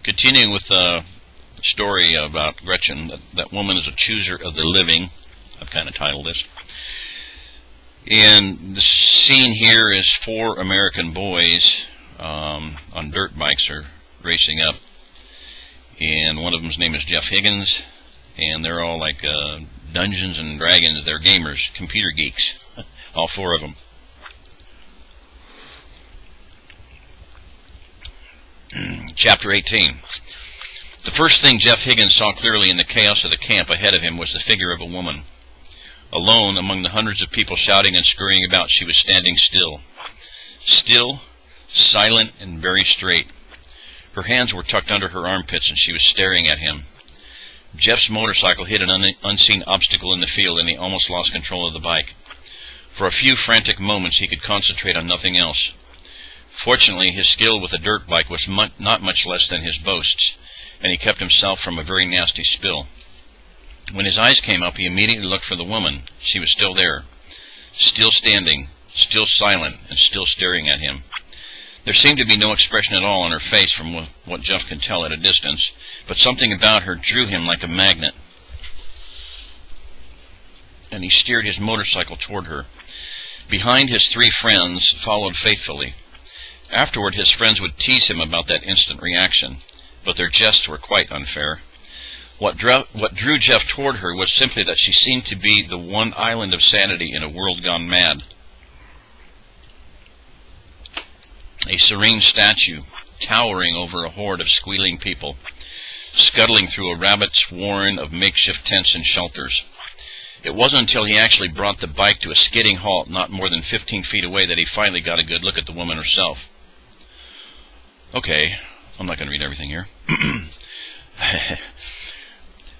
Continuing with the story about Gretchen, that woman is a chooser of the living. I've kind of titled this. And the scene here is 4 American boys on dirt bikes are racing up. And one of them's name is Jeff Higgins. And they're all like Dungeons and Dragons. They're gamers, computer geeks. All 4 of them. Chapter 18. The first thing Jeff Higgins saw clearly in the chaos of the camp ahead of him was the figure of a woman. Alone among the hundreds of people shouting and scurrying about, she was standing still. Still, silent, and very straight. Her hands were tucked under her armpits, and she was staring at him. Jeff's motorcycle hit an unseen obstacle in the field, and he almost lost control of the bike. For a few frantic moments, he could concentrate on nothing else. Fortunately, his skill with a dirt bike was not much less than his boasts, and he kept himself from a very nasty spill. When his eyes came up, he immediately looked for the woman. She was still there, still standing, still silent, and still staring at him. There seemed to be no expression at all on her face from what Jeff could tell at a distance, but something about her drew him like a magnet, and he steered his motorcycle toward her. Behind, his 3 friends followed faithfully. Afterward, his friends would tease him about that instant reaction, but their jests were quite unfair. What drew Jeff toward her was simply that she seemed to be the one island of sanity in a world gone mad. A serene statue, towering over a horde of squealing people, scuttling through a rabbit's warren of makeshift tents and shelters. It wasn't until he actually brought the bike to a skidding halt not more than 15 feet away that he finally got a good look at the woman herself. Okay, I'm not going to read everything here.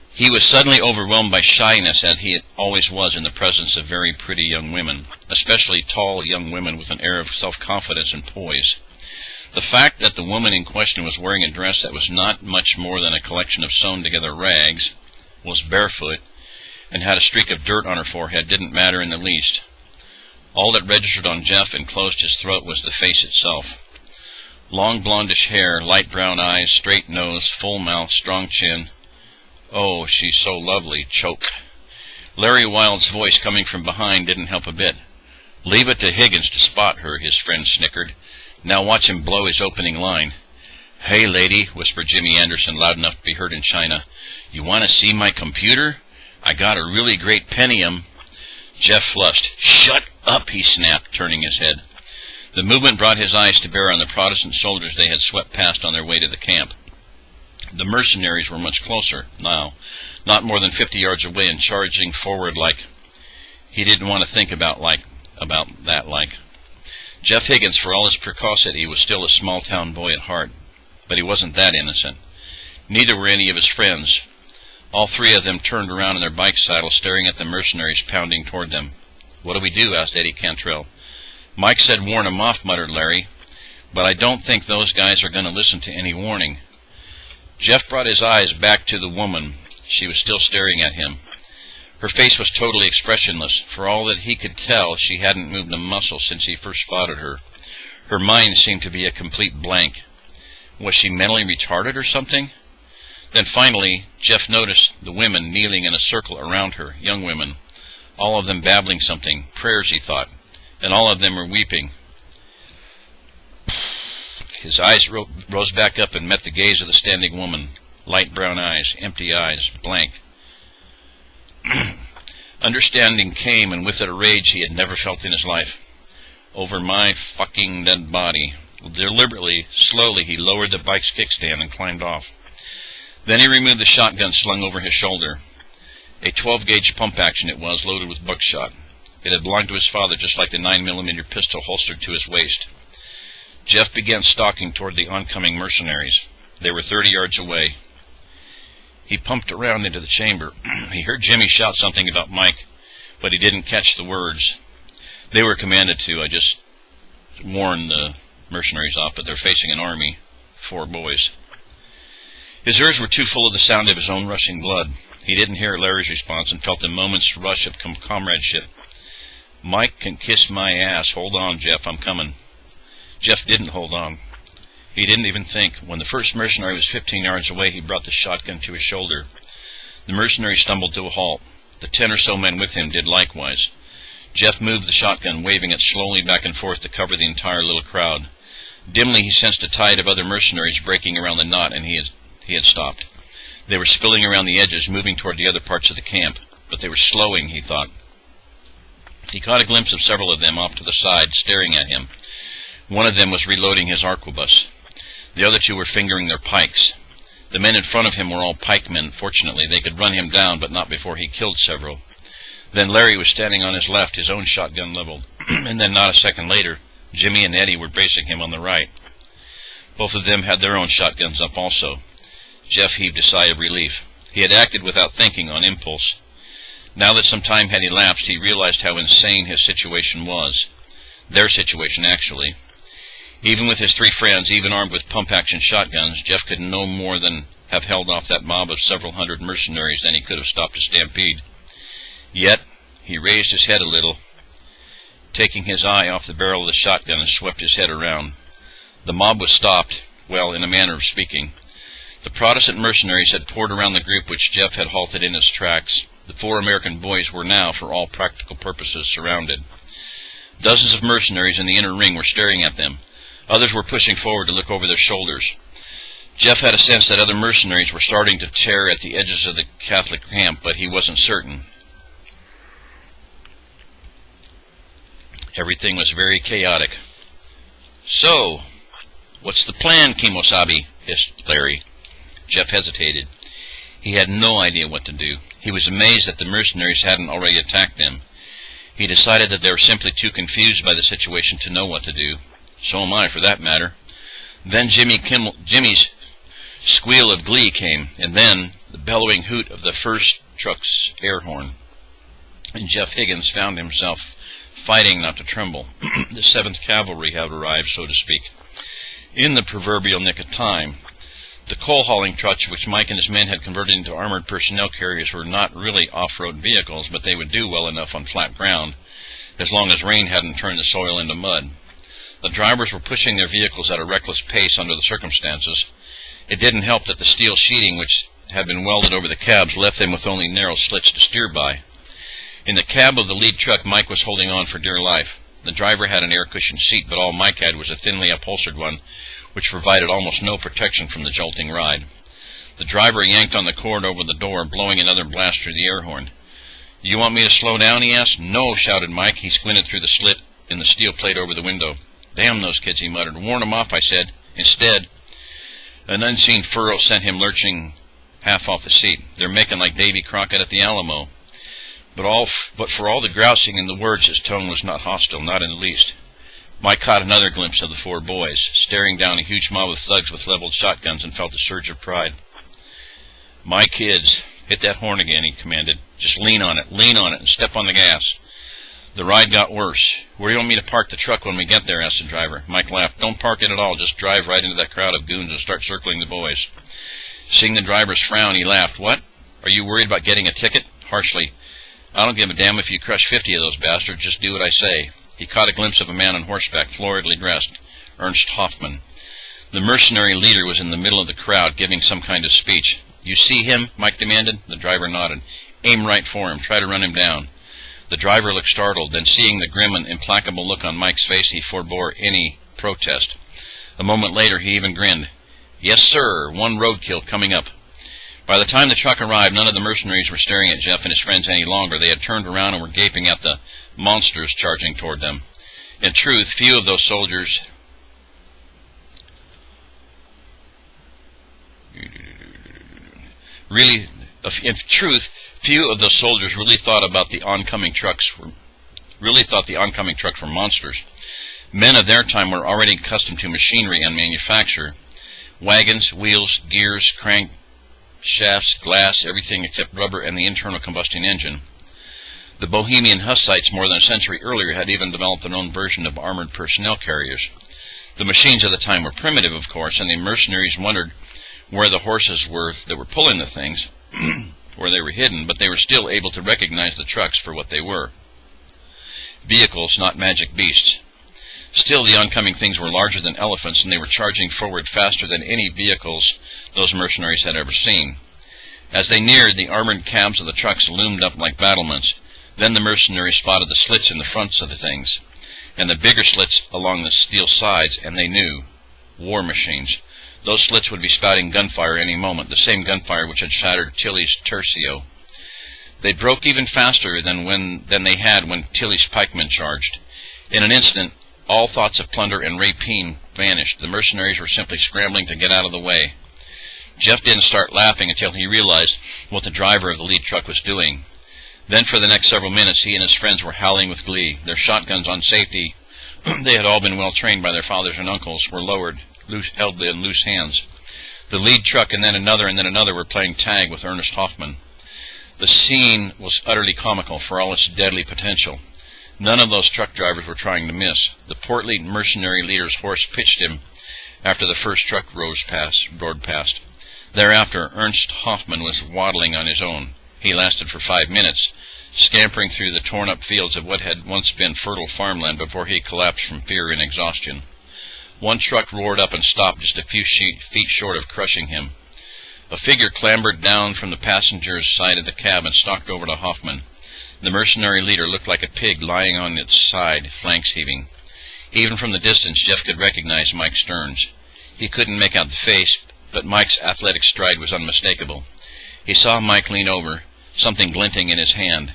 He was suddenly overwhelmed by shyness, as he always was in the presence of very pretty young women, especially tall young women with an air of self-confidence and poise. The fact that the woman in question was wearing a dress that was not much more than a collection of sewn-together rags, was barefoot, and had a streak of dirt on her forehead didn't matter in the least. All that registered on Jeff and closed his throat was the face itself. Long blondish hair, light brown eyes, straight nose, full mouth, strong chin. Oh, she's so lovely, choke. Larry Wilde's voice coming from behind didn't help a bit. Leave it to Higgins to spot her, his friend snickered. Now watch him blow his opening line. Hey, lady, whispered Jimmy Anderson, loud enough to be heard in China. You want to see my computer? I got a really great Pentium. Jeff flushed. Shut up, he snapped, turning his head. The movement brought his eyes to bear on the Protestant soldiers they had swept past on their way to the camp. The mercenaries were much closer now, not more than 50 yards away, and charging forward like he didn't want to think about that. Jeff Higgins, for all his precocity, was still a small-town boy at heart, but he wasn't that innocent. Neither were any of his friends. All 3 of them turned around in their bike saddles, staring at the mercenaries pounding toward them. What do we do? Asked Eddie Cantrell. Mike said warn 'em off, muttered Larry, but I don't think those guys are going to listen to any warning. Jeff brought his eyes back to the woman. She was still staring at him. Her face was totally expressionless. For all that he could tell, she hadn't moved a muscle since he first spotted her. Her mind seemed to be a complete blank. Was she mentally retarded or something? Then finally, Jeff noticed the women kneeling in a circle around her, young women, all of them babbling something, prayers, he thought, and all of them were weeping. His eyes rose back up and met the gaze of the standing woman. Light brown eyes, empty eyes, blank. Understanding came, and with it a rage he had never felt in his life. Over my fucking dead body. Deliberately, slowly, he lowered the bike's kickstand and climbed off. Then he removed the shotgun slung over his shoulder. A 12-gauge pump action it was, loaded with buckshot. It had belonged to his father, just like the 9mm pistol holstered to his waist. Jeff began stalking toward the oncoming mercenaries. They were 30 yards away. He pumped around into the chamber. He heard Jimmy shout something about Mike, but he didn't catch the words. They were commanded to. I just warned the mercenaries off, but they're facing an army, 4 boys. His ears were too full of the sound of his own rushing blood. He didn't hear Larry's response and felt a moment's rush of comradeship. Mike can kiss my ass. Hold on, Jeff, I'm coming. Jeff didn't hold on. He didn't even think. When the first mercenary was 15 yards away, he brought the shotgun to his shoulder. The mercenary stumbled to a halt. The 10 or so men with him did likewise. Jeff moved the shotgun, waving it slowly back and forth to cover the entire little crowd. Dimly he sensed a tide of other mercenaries breaking around the knot, and he had stopped. They were spilling around the edges, moving toward the other parts of the camp, but they were slowing, he thought. He caught a glimpse of several of them off to the side, staring at him. One of them was reloading his arquebus. The other 2 were fingering their pikes. The men in front of him were all pikemen. Fortunately, they could run him down, but not before he killed several. Then Larry was standing on his left, his own shotgun leveled. And then not a second later, Jimmy and Eddie were bracing him on the right. Both of them had their own shotguns up also. Jeff heaved a sigh of relief. He had acted without thinking, on impulse. Now that some time had elapsed, he realized how insane his situation was. Their situation, actually. Even with his 3 friends, even armed with pump-action shotguns, Jeff could no more than have held off that mob of several hundred mercenaries than he could have stopped a stampede. Yet, he raised his head a little, taking his eye off the barrel of the shotgun, and swept his head around. The mob was stopped, well, in a manner of speaking. The Protestant mercenaries had poured around the group which Jeff had halted in its tracks. The 4 American boys were now, for all practical purposes, surrounded. Dozens of mercenaries in the inner ring were staring at them. Others were pushing forward to look over their shoulders. Jeff had a sense that other mercenaries were starting to tear at the edges of the Catholic camp, but he wasn't certain. Everything was very chaotic. "So, what's the plan, Kimosabe?" hissed Larry. Jeff hesitated. He had no idea what to do. He was amazed that the mercenaries hadn't already attacked them. He decided that they were simply too confused by the situation to know what to do. So am I, for that matter. Then Jimmy's squeal of glee came, and then the bellowing hoot of the first truck's air horn. And Jeff Higgins found himself fighting not to tremble. The 7th Cavalry had arrived, so to speak, in the proverbial nick of time. The coal-hauling trucks which Mike and his men had converted into armored personnel carriers were not really off-road vehicles, but they would do well enough on flat ground, as long as rain hadn't turned the soil into mud. The drivers were pushing their vehicles at a reckless pace under the circumstances. It didn't help that the steel sheeting which had been welded over the cabs left them with only narrow slits to steer by. In the cab of the lead truck, Mike was holding on for dear life. The driver had an air-cushioned seat, but all Mike had was a thinly upholstered one, which provided almost no protection from the jolting ride. The driver yanked on the cord over the door, blowing another blast through the air horn. "You want me to slow down?" he asked. "No," shouted Mike. He squinted through the slit in the steel plate over the window. "Damn those kids," he muttered. "Warn them off," I said. Instead, an unseen furrow sent him lurching half off the seat. "They're making like Davy Crockett at the Alamo." But for all the grousing in the words, his tone was not hostile, not in the least. Mike caught another glimpse of the 4 boys, staring down a huge mob of thugs with leveled shotguns, and felt a surge of pride. "My kids, hit that horn again," he commanded. "Just lean on it, and step on the gas." The ride got worse. "Where do you want me to park the truck when we get there?" asked the driver. Mike laughed. "Don't park it at all. Just drive right into that crowd of goons and start circling the boys." Seeing the driver's frown, he laughed. "What? Are you worried about getting a ticket?" Harshly. "I don't give a damn if you crush 50 of those bastards. Just do what I say." He caught a glimpse of a man on horseback, floridly dressed, Ernst Hoffman. The mercenary leader was in the middle of the crowd, giving some kind of speech. "You see him?" Mike demanded. The driver nodded. "Aim right for him. Try to run him down." The driver looked startled. Then, seeing the grim and implacable look on Mike's face, he forbore any protest. A moment later, he even grinned. "Yes, sir. 1 roadkill coming up." By the time the truck arrived, none of the mercenaries were staring at Jeff and his friends any longer. They had turned around and were gaping at the monsters charging toward them. In truth, few of those soldiers really thought the oncoming trucks were monsters. Men of their time were already accustomed to machinery and manufacture. Wagons, wheels, gears, crank shafts, glass, everything except rubber and the internal combustion engine. The Bohemian Hussites more than a century earlier had even developed their own version of armored personnel carriers. The machines of the time were primitive, of course, and the mercenaries wondered where the horses were that were pulling the things, where they were hidden, but they were still able to recognize the trucks for what they were. Vehicles, not magic beasts. Still, the oncoming things were larger than elephants, and they were charging forward faster than any vehicles those mercenaries had ever seen. As they neared, the armored cabs of the trucks loomed up like battlements. Then the mercenaries spotted the slits in the fronts of the things, and the bigger slits along the steel sides, and they knew. War machines. Those slits would be spouting gunfire any moment, the same gunfire which had shattered Tilly's tercio. They broke even faster than they had when Tilly's pikemen charged. In an instant, all thoughts of plunder and rapine vanished. The mercenaries were simply scrambling to get out of the way. Jeff didn't start laughing until he realized what the driver of the lead truck was doing. Then for the next several minutes, he and his friends were howling with glee. Their shotguns on safety, they had all been well trained by their fathers and uncles, were lowered, held in loose hands. The lead truck and then another were playing tag with Ernest Hoffman. The scene was utterly comical for all its deadly potential. None of those truck drivers were trying to miss. The portly mercenary leader's horse pitched him after the first truck roared past. Thereafter, Ernst Hoffman was waddling on his own. He lasted for 5 minutes, scampering through the torn-up fields of what had once been fertile farmland before he collapsed from fear and exhaustion. One truck roared up and stopped just a few feet short of crushing him. A figure clambered down from the passenger's side of the cab and stalked over to Hoffman. The mercenary leader looked like a pig lying on its side, flanks heaving. Even from the distance, Jeff could recognize Mike Stearns. He couldn't make out the face, but Mike's athletic stride was unmistakable. He saw Mike lean over, something glinting in his hand.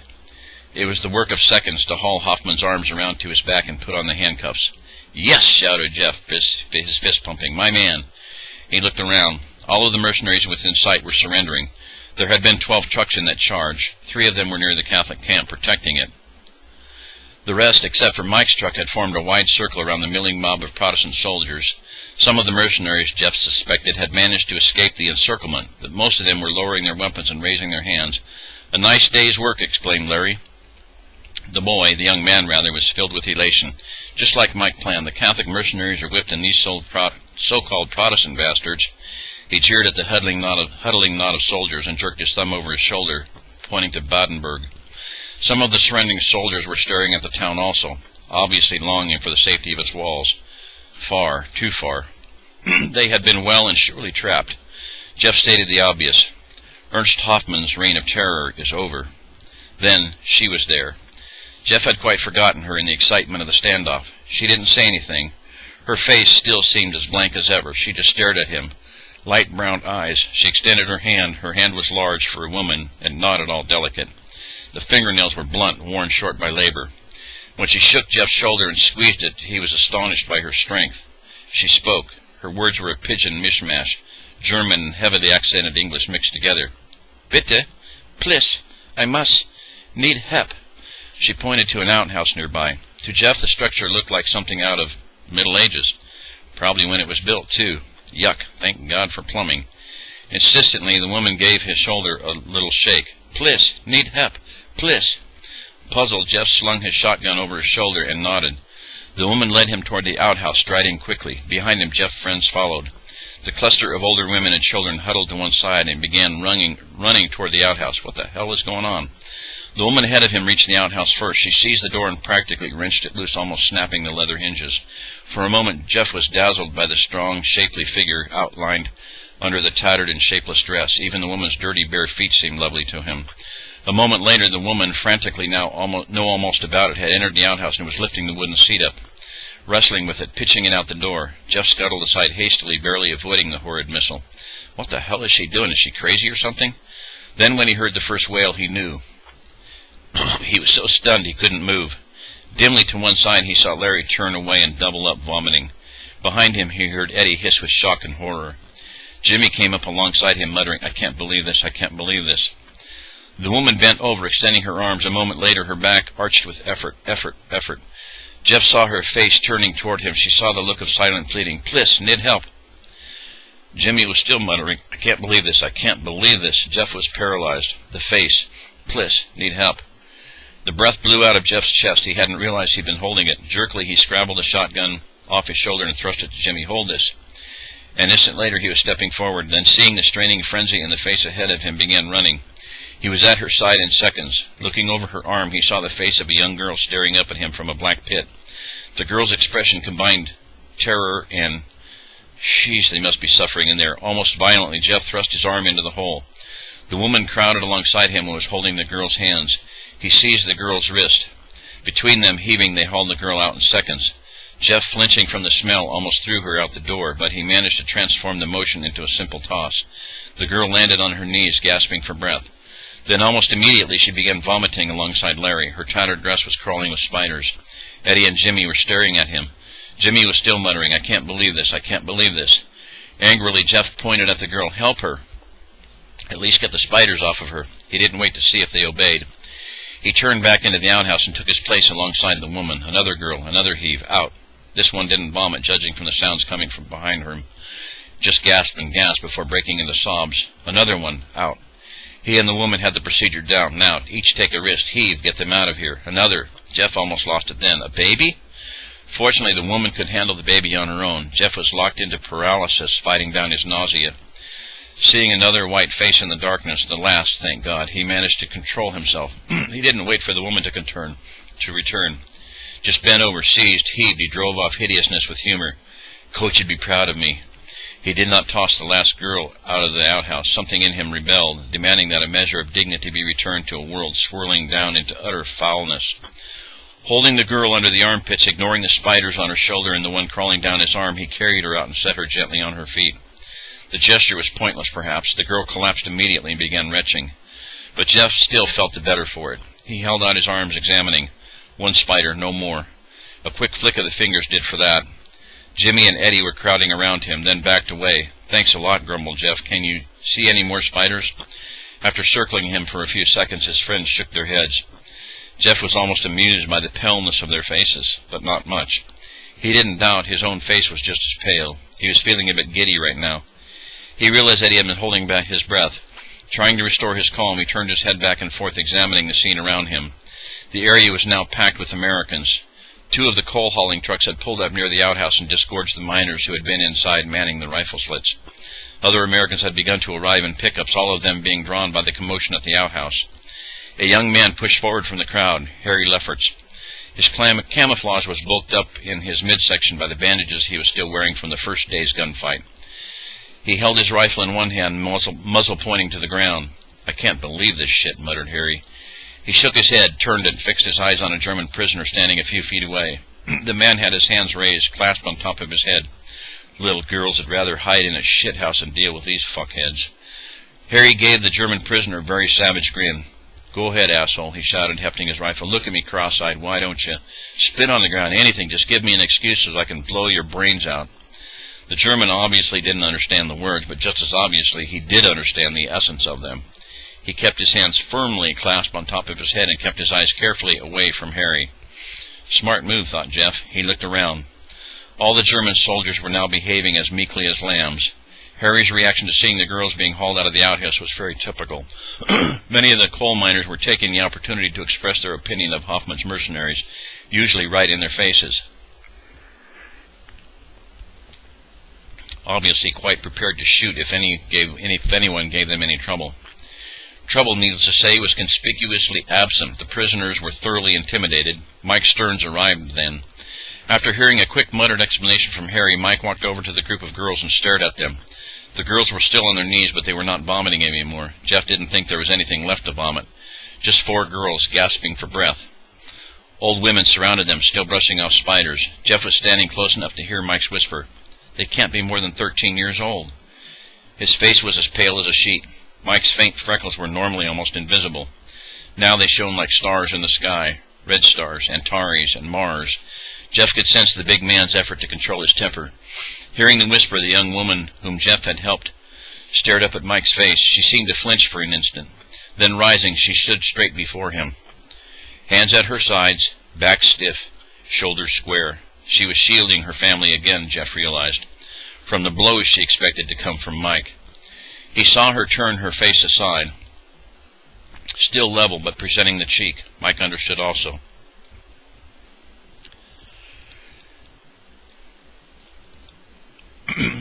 It was the work of seconds to haul Hoffman's arms around to his back and put on the handcuffs. "Yes!" shouted Jeff, his fist pumping. "My man!" He looked around. All of the mercenaries within sight were surrendering. There had been 12 trucks in that charge. 3 of them were near the Catholic camp, protecting it. The rest, except for Mike's truck, had formed a wide circle around the milling mob of Protestant soldiers. Some of the mercenaries, Jeff suspected, had managed to escape the encirclement, but most of them were lowering their weapons and raising their hands. "A nice day's work," exclaimed Larry. The young man, was filled with elation. Just like Mike planned, the Catholic mercenaries are whipped, and these so-called Protestant bastards. He jeered at the huddling knot of soldiers and jerked his thumb over his shoulder, pointing to Badenburg. Some of the surrendering soldiers were staring at the town also, obviously longing for the safety of its walls. Far, too far. They had been well and surely trapped. Jeff stated the obvious. Ernst Hoffman's reign of terror is over. Then she was there. Jeff had quite forgotten her in the excitement of the standoff. She didn't say anything. Her face still seemed as blank as ever. She just stared at him. Light brown eyes. She extended her hand. Her hand was large for a woman and not at all delicate. The fingernails were blunt, worn short by labor. When she shook Jeff's shoulder and squeezed it, he was astonished by her strength. She spoke. Her words were a pidgin mishmash, German and heavily accented English mixed together. "Bitte, please, I need help." She pointed to an outhouse nearby. To Jeff, the structure looked like something out of Middle Ages. Probably when it was built, too. Yuck, thank God for plumbing. Insistently, the woman gave his shoulder a little shake. "Please, need help, please." Puzzled, Jeff slung his shotgun over his shoulder and nodded. The woman led him toward the outhouse, striding quickly. Behind him, Jeff's friends followed. The cluster of older women and children huddled to one side and began running toward the outhouse. What the hell was going on? The woman ahead of him reached the outhouse first. She seized the door and practically wrenched it loose, almost snapping the leather hinges. For a moment, Jeff was dazzled by the strong, shapely figure outlined under the tattered and shapeless dress. Even the woman's dirty, bare feet seemed lovely to him. A moment later, the woman, frantically know almost about it, had entered the outhouse and was lifting the wooden seat up, wrestling with it, pitching it out the door. Jeff scuttled aside hastily, barely avoiding the horrid missile. What the hell is she doing? Is she crazy or something? Then when he heard the first wail, he knew. He was so stunned he couldn't move. Dimly to one side, he saw Larry turn away and double up, vomiting. Behind him, he heard Eddie hiss with shock and horror. Jimmy came up alongside him, muttering, "I can't believe this, I can't believe this." The woman bent over, extending her arms. A moment later, her back arched with effort. Jeff saw her face turning toward him. She saw the look of silent pleading. "Please, need help." Jimmy was still muttering, "I can't believe this, I can't believe this." Jeff was paralyzed. The face. "Please, need help." The breath blew out of Jeff's chest. He hadn't realized he'd been holding it. Jerkily, he scrabbled the shotgun off his shoulder and thrust it to Jimmy. "Hold this." An instant later, he was stepping forward. Then, seeing the straining frenzy in the face ahead of him, began running. He was at her side in seconds. Looking over her arm, he saw the face of a young girl staring up at him from a black pit. The girl's expression combined terror and, "Sheesh, they must be suffering in there." Almost violently, Jeff thrust his arm into the hole. The woman crowded alongside him and was holding the girl's hands. He seized the girl's wrist. Between them, heaving, they hauled the girl out in seconds. Jeff, flinching from the smell, almost threw her out the door, but he managed to transform the motion into a simple toss. The girl landed on her knees, gasping for breath. Then almost immediately she began vomiting alongside Larry. Her tattered dress was crawling with spiders. Eddie and Jimmy were staring at him. Jimmy was still muttering, "I can't believe this, I can't believe this." Angrily, Jeff pointed at the girl. "Help her. At least get the spiders off of her." He didn't wait to see if they obeyed. He turned back into the outhouse and took his place alongside the woman. Another girl, another heave, out. This one didn't vomit, judging from the sounds coming from behind her. Just gasped and gasped before breaking into sobs. Another one, out. He and the woman had the procedure down. Now, each take a wrist, heave, get them out of here. Another. Jeff almost lost it then. A baby? Fortunately, the woman could handle the baby on her own. Jeff was locked into paralysis, fighting down his nausea. Seeing another white face in the darkness, the last, thank God, he managed to control himself. He didn't wait for the woman to return. Just bent over, seized, heaved, he drove off hideousness with humor. Coach would be proud of me. He did not toss the last girl out of the outhouse. Something in him rebelled, demanding that a measure of dignity be returned to a world swirling down into utter foulness. Holding the girl under the armpits, ignoring the spiders on her shoulder and the one crawling down his arm, he carried her out and set her gently on her feet. The gesture was pointless, perhaps. The girl collapsed immediately and began retching. But Jeff still felt the better for it. He held out his arms, examining. One spider, no more. A quick flick of the fingers did for that. Jimmy and Eddie were crowding around him, then backed away. "Thanks a lot," grumbled Jeff. "Can you see any more spiders?" After circling him for a few seconds, his friends shook their heads. Jeff was almost amused by the paleness of their faces, but not much. He didn't doubt his own face was just as pale. He was feeling a bit giddy right now. He realized Eddie had been holding back his breath. Trying to restore his calm, he turned his head back and forth, examining the scene around him. The area was now packed with Americans. 2 of the coal-hauling trucks had pulled up near the outhouse and disgorged the miners who had been inside manning the rifle slits. Other Americans had begun to arrive in pickups, all of them being drawn by the commotion at the outhouse. A young man pushed forward from the crowd, Harry Lefferts. His camouflage was bulked up in his midsection by the bandages he was still wearing from the first day's gunfight. He held his rifle in one hand, muzzle pointing to the ground. "I can't believe this shit," muttered Harry. He shook his head, turned, and fixed his eyes on a German prisoner standing a few feet away. The man had his hands raised, clasped on top of his head. Little girls would rather hide in a shithouse and deal with these fuckheads. Harry gave the German prisoner a very savage grin. "Go ahead, asshole," he shouted, hefting his rifle. "Look at me cross-eyed, why don't you? Spit on the ground, anything, just give me an excuse so I can blow your brains out." The German obviously didn't understand the words, but just as obviously he did understand the essence of them. He kept his hands firmly clasped on top of his head and kept his eyes carefully away from Harry. Smart move, thought Jeff. He looked around. All the German soldiers were now behaving as meekly as lambs. Harry's reaction to seeing the girls being hauled out of the outhouse was very typical. Many of the coal miners were taking the opportunity to express their opinion of Hoffman's mercenaries, usually right in their faces. Obviously quite prepared to shoot if anyone gave them any trouble. Trouble, needless to say, was conspicuously absent. The prisoners were thoroughly intimidated. Mike Stearns arrived then. After hearing a quick muttered explanation from Harry, Mike walked over to the group of girls and stared at them. The girls were still on their knees, but they were not vomiting anymore. Jeff didn't think there was anything left to vomit. Just 4 girls, gasping for breath. Old women surrounded them, still brushing off spiders. Jeff was standing close enough to hear Mike's whisper. "They can't be more than 13 years old." His face was as pale as a sheet. Mike's faint freckles were normally almost invisible. Now they shone like stars in the sky, red stars, Antares, and Mars. Jeff could sense the big man's effort to control his temper. Hearing the whisper, the young woman whom Jeff had helped stared up at Mike's face. She seemed to flinch for an instant. Then rising, she stood straight before him. Hands at her sides, back stiff, shoulders square. She was shielding her family again, Jeff realized, from the blows she expected to come from Mike. He saw her turn her face aside, still level but presenting the cheek. Mike understood also.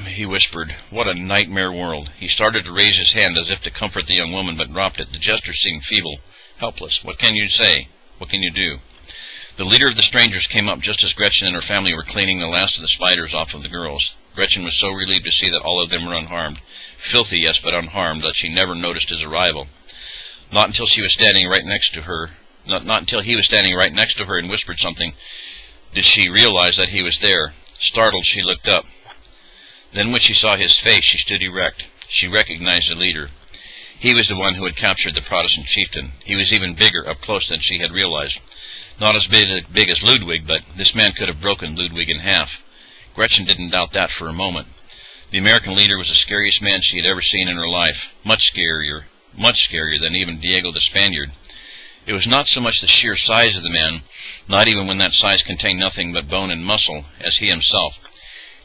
He whispered, "What a nightmare world." He started to raise his hand as if to comfort the young woman, but dropped it. The gesture seemed feeble, helpless. "What can you say? What can you do?" The leader of the strangers came up just as Gretchen and her family were cleaning the last of the spiders off of the girls. Gretchen was so relieved to see that all of them were unharmed. Filthy, yes, but unharmed, that she never noticed his arrival. Not until he was standing right next to her and whispered something did she realize that he was there. Startled, she looked up. Then when she saw his face, she stood erect. She recognized the leader. He was the one who had captured the Protestant chieftain. He was even bigger up close than she had realized. Not as big as Ludwig, but this man could have broken Ludwig in half. Gretchen didn't doubt that for a moment. The American leader was the scariest man she had ever seen in her life. Much scarier than even Diego the Spaniard. It was not so much the sheer size of the man, not even when that size contained nothing but bone and muscle, as he himself.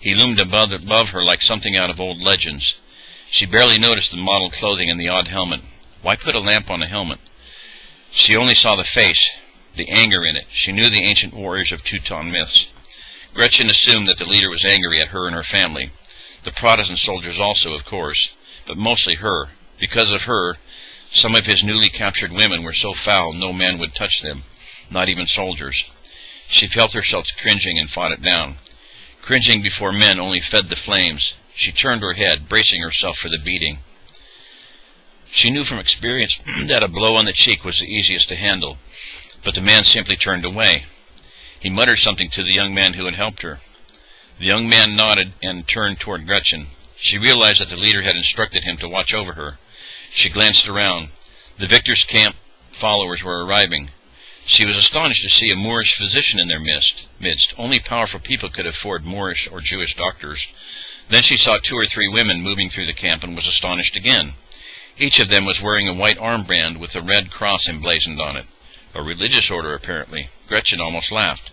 He loomed above her like something out of old legends. She barely noticed the mottled clothing and the odd helmet. Why put a lamp on a helmet? She only saw the face, the anger in it. She knew the ancient warriors of Teuton myths. Gretchen assumed that the leader was angry at her and her family. The Protestant soldiers also, of course, but mostly her. Because of her, some of his newly captured women were so foul no man would touch them, not even soldiers. She felt herself cringing and fought it down. Cringing before men only fed the flames. She turned her head, bracing herself for the beating. She knew from experience that a blow on the cheek was the easiest to handle, but the man simply turned away. He muttered something to the young man who had helped her. The young man nodded and turned toward Gretchen. She realized that the leader had instructed him to watch over her. She glanced around. The victor's camp followers were arriving. She was astonished to see a Moorish physician in their midst. Only powerful people could afford Moorish or Jewish doctors. Then she saw 2 or 3 women moving through the camp and was astonished again. Each of them was wearing a white armband with a red cross emblazoned on it. A religious order, apparently. Gretchen almost laughed.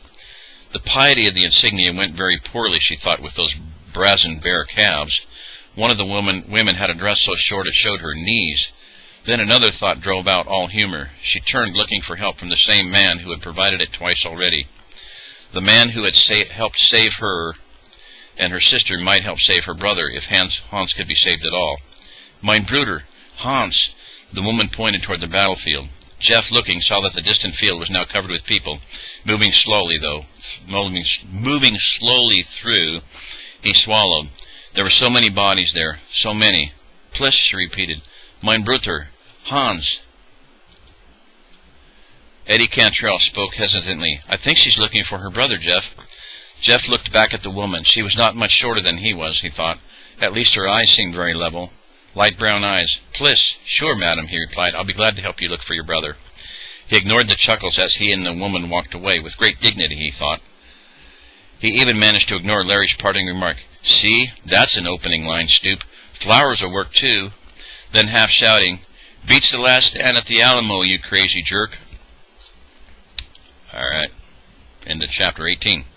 The piety of the insignia went very poorly, she thought, with those brazen bare calves. One of the women had a dress so short it showed her knees. Then another thought drove out all humor. She turned, looking for help from the same man who had provided it twice already. The man who had helped save her and her sister might help save her brother, if Hans could be saved at all. Mein Bruder, Hans! The woman pointed toward the battlefield. Jeff, looking, saw that the distant field was now covered with people, moving slowly through. He swallowed. There were so many bodies there, so many. Pliss, she repeated. Mein Bruder, Hans. Eddie Cantrell spoke hesitantly. I think she's looking for her brother, Jeff. Jeff looked back at the woman. She was not much shorter than he was, he thought. At least her eyes seemed very level. Light brown eyes. Pliss. Sure, madam, he replied. I'll be glad to help you look for your brother. He ignored the chuckles as he and the woman walked away, with great dignity, he thought. He even managed to ignore Larry's parting remark. See, that's an opening line, Stoop. Flowers will work, too. Then, half shouting, beats the last stand at the Alamo, you crazy jerk. All right. End of chapter 18.